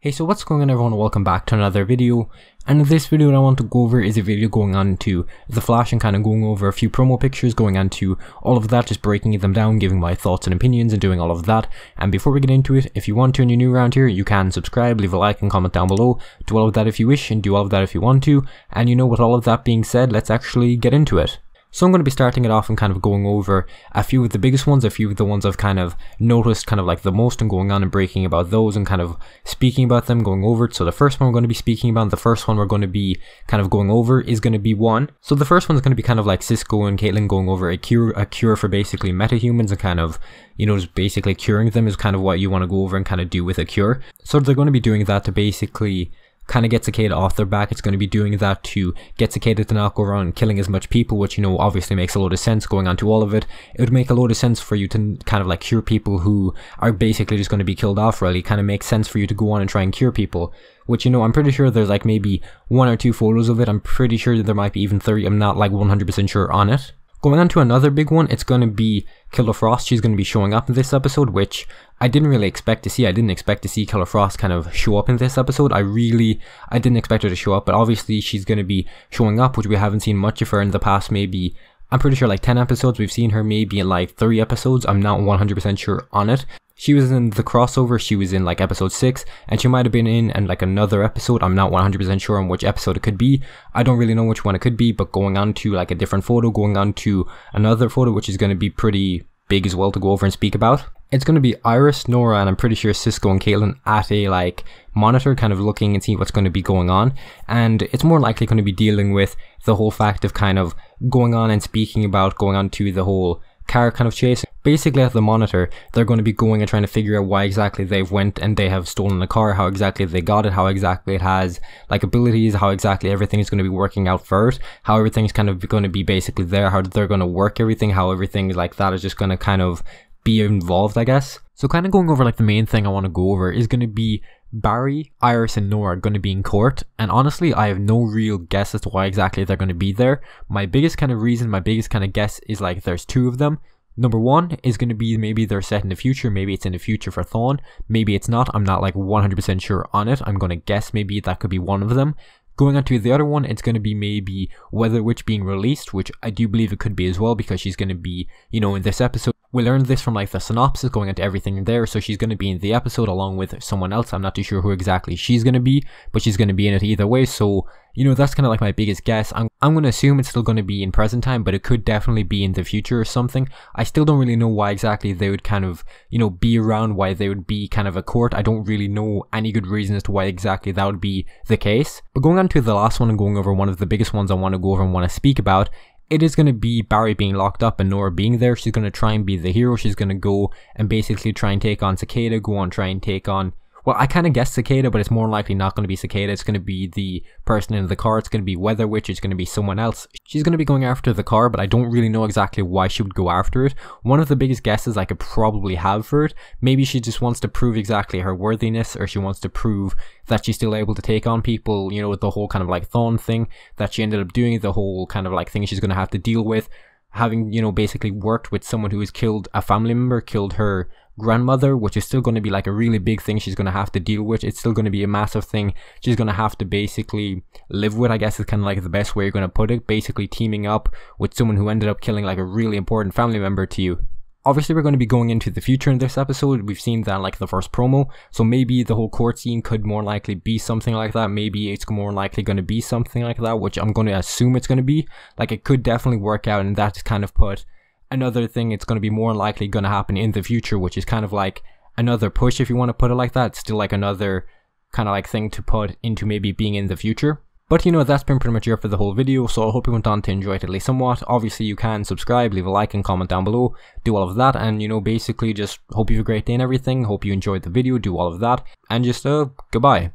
Hey, so what's going on everyone, welcome back to another video. And in this video what I want to go over is a video going on to The Flash and kind of going over a few promo pictures, going on to all of that, just breaking them down, giving my thoughts and opinions and doing all of that. And before we get into it, if you want to and you're new around here, you can subscribe, leave a like and comment down below, do all of that if you wish and do all of that if you want to. And you know, with all of that being said, let's actually get into it. So I'm going to be starting it off and kind of going over a few of the biggest ones, a few of the ones I've kind of noticed kind of like the most, and going on and breaking about those and kind of speaking about them, going over it. So the first one we're going to be speaking about, the first one we're going to be kind of going over is going to be one. So the first one is going to be kind of like Cisco and Caitlin going over a cure for basically metahumans, and kind of, you know, just basically curing them is kind of what you want to go over and kind of do with a cure. So they're going to be doing that to basically kind of get Cicada off their back. It's going to be doing that to get Cicada to not go around killing as much people, which, you know, obviously makes a load of sense going on to all of it. It would make a load of sense for you to kind of like cure people who are basically just going to be killed off, really. Kind of makes sense for you to go on and try and cure people, which, you know, I'm pretty sure there's like maybe 1 or 2 photos of it. I'm pretty sure that there might be even 30. I'm not like 100% sure on it. Going on to another big one, it's going to be Killer Frost. She's going to be showing up in this episode, which I didn't really expect to see. I didn't expect to see Killer Frost kind of show up in this episode. I didn't expect her to show up, but obviously she's going to be showing up, which we haven't seen much of her in the past, maybe, I'm pretty sure like 10 episodes. We've seen her maybe in like 3 episodes. I'm not 100% sure on it. She was in the crossover, she was in like episode 6, and she might have been in and like another episode. I'm not 100% sure on which episode it could be. I don't really know which one it could be, but going on to like a different photo, going on to another photo, which is going to be pretty big as well to go over and speak about. It's going to be Iris, Nora, and I'm pretty sure Cisco and Caitlin at a like monitor, kind of looking and seeing what's going to be going on. And it's more likely going to be dealing with the whole fact of kind of going on and speaking about going on to the whole car kind of chase. Basically at the monitor, they're going to be going and trying to figure out why exactly they've went and they have stolen the car, how exactly they got it, how exactly it has like abilities, how exactly everything is going to be working out for it, how everything's kind of going to be basically there, how they're going to work everything, how everything like that is just going to kind of be involved, I guess. So kind of going over like the main thing I want to go over is going to be Barry, Iris, and Nora are going to be in court, and honestly I have no real guess as to why exactly they're going to be there. My biggest kind of reason, my biggest kind of guess is like there's 2 of them. Number 1 is going to be maybe they're set in the future, maybe it's in the future for Thawne, maybe it's not, I'm not like 100% sure on it. I'm going to guess maybe that could be one of them. Going on to the other one, it's going to be maybe Weather Witch being released, which I do believe it could be as well, because she's going to be, you know, in this episode. We learned this from like the synopsis going into everything in there, so she's going to be in the episode along with someone else. I'm not too sure who exactly she's going to be, but she's going to be in it either way. So, you know, that's kind of like my biggest guess. I'm going to assume it's still going to be in present time, but it could definitely be in the future or something. I still don't really know why exactly they would kind of, you know, be around, why they would be kind of a court. I don't really know any good reason as to why exactly that would be the case. But going on to the last one and going over one of the biggest ones I want to go over and want to speak about, it is going to be Barry being locked up and Nora being there. She's going to try and be the hero. She's going to go and basically try and take on Cicada, go on try and take on, well, I kind of guessed Cicada, but it's more likely not going to be Cicada. It's going to be the person in the car. It's going to be Weather Witch. It's going to be someone else. She's going to be going after the car, but I don't really know exactly why she would go after it. One of the biggest guesses I could probably have for it, maybe she just wants to prove exactly her worthiness, or she wants to prove that she's still able to take on people, you know, with the whole kind of like Thawne thing that she ended up doing, the whole kind of like thing she's going to have to deal with, having, you know, basically worked with someone who has killed a family member, killed her grandmother, which is still going to be like a really big thing she's going to have to deal with. It's still going to be a massive thing she's going to have to basically live with, I guess is kind of like the best way you're going to put it. Basically teaming up with someone who ended up killing like a really important family member to you. Obviously we're going to be going into the future in this episode. We've seen that in like the first promo, so maybe the whole court scene could more likely be something like that. Maybe it's more likely going to be something like that, which I'm going to assume it's going to be. Like, it could definitely work out, and that's kind of put another thing. It's going to be more likely going to happen in the future, which is kind of like another push, if you want to put it like that. It's still like another kind of like thing to put into maybe being in the future. But, you know, that's been pretty much it for the whole video, so I hope you went on to enjoy it at least somewhat. Obviously you can subscribe, leave a like and comment down below, do all of that, and, you know, basically just hope you have a great day and everything. Hope you enjoyed the video, do all of that, and just goodbye.